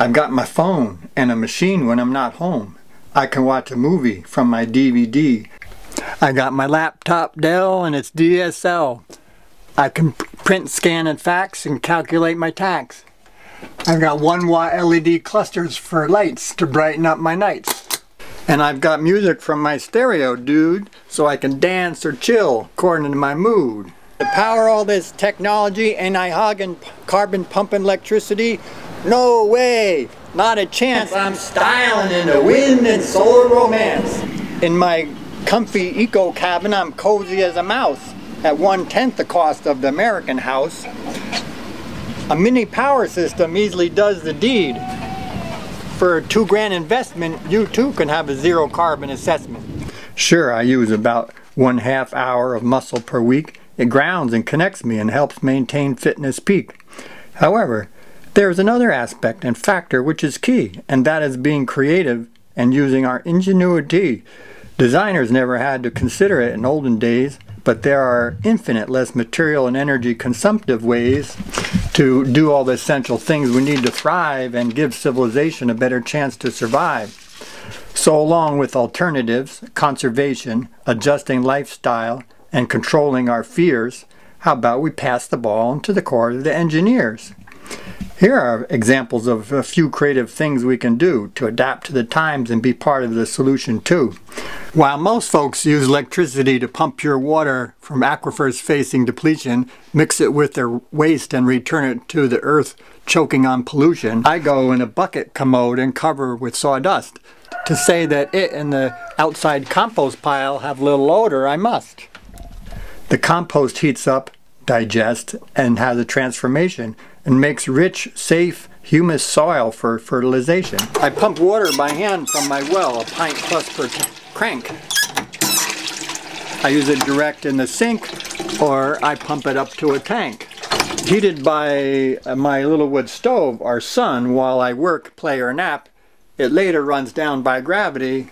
I've got my phone and a machine when I'm not home. I can watch a movie from my DVD. I got my laptop Dell and its DSL. I can print, scan, and fax and calculate my tax. I've got 1-watt LED clusters for lights to brighten up my nights. And I've got music from my stereo, dude, so I can dance or chill according to my mood. To power all this technology, ain't I hogging carbon pumping electricity? No way! Not a chance. I'm styling in the wind and solar romance. In my comfy eco cabin, I'm cozy as a mouse at 1/10 the cost of the American house. A mini power system easily does the deed. For a $2,000 investment, you too can have a zero carbon assessment. Sure, I use about 1/2 hour of muscle per week. It grounds and connects me and helps maintain fitness peak. However, there is another aspect and factor which is key, and that is being creative and using our ingenuity. Designers never had to consider it in olden days, but there are infinite less material and energy consumptive ways to do all the essential things we need to thrive and give civilization a better chance to survive. So along with alternatives, conservation, adjusting lifestyle, and controlling our fears, how about we pass the ball on to the core of the engineers? Here are examples of a few creative things we can do to adapt to the times and be part of the solution too. While most folks use electricity to pump pure water from aquifers facing depletion, mix it with their waste and return it to the earth choking on pollution, I go in a bucket commode and cover with sawdust. To say that it and the outside compost pile have little odor, I must. The compost heats up, digests, and has a transformation and makes rich, safe, humus soil for fertilization. I pump water by hand from my well, a pint plus per crank. I use it direct in the sink, or I pump it up to a tank. Heated by my little wood stove, our sun, while I work, play, or nap, it later runs down by gravity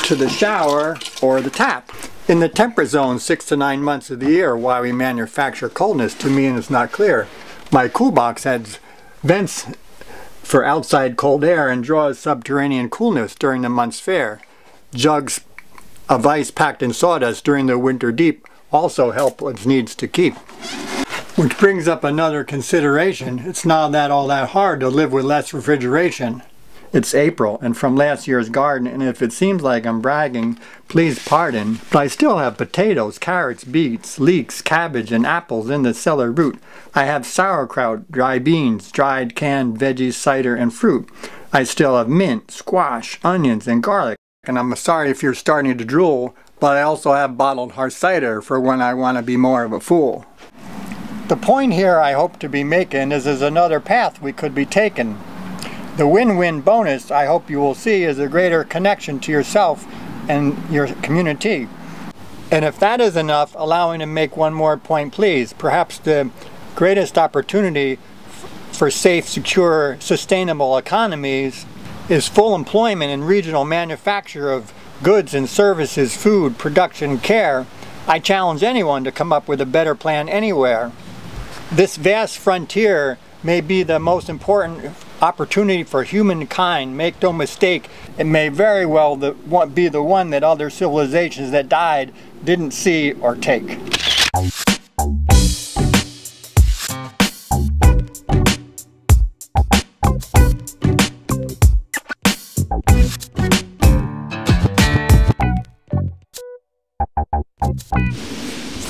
to the shower or the tap. In the temperate zone 6 to 9 months of the year, why we manufacture coldness to me is not clear. My cool box has vents for outside cold air and draws subterranean coolness during the month's fair. Jugs of ice packed in sawdust during the winter deep also help what needs to keep. Which brings up another consideration. It's not all that hard to live with less refrigeration. It's April and from last year's garden, and if it seems like I'm bragging, please pardon, but I still have potatoes, carrots, beets, leeks, cabbage, and apples in the cellar root. I have sauerkraut, dry beans, dried canned veggies, cider, and fruit. I still have mint, squash, onions, and garlic. And I'm sorry if you're starting to drool, but I also have bottled hard cider for when I want to be more of a fool. The point here I hope to be making is there's another path we could be taking. The win-win bonus I hope you will see is a greater connection to yourself and your community. And if that is enough, allow me to make one more point, please. Perhaps the greatest opportunity for safe, secure, sustainable economies is full employment in regional manufacture of goods and services, food, production, care. I challenge anyone to come up with a better plan anywhere. This vast frontier may be the most important opportunity for humankind. Make no mistake, it may very well be the one that other civilizations that died didn't see or take.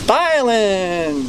Styling!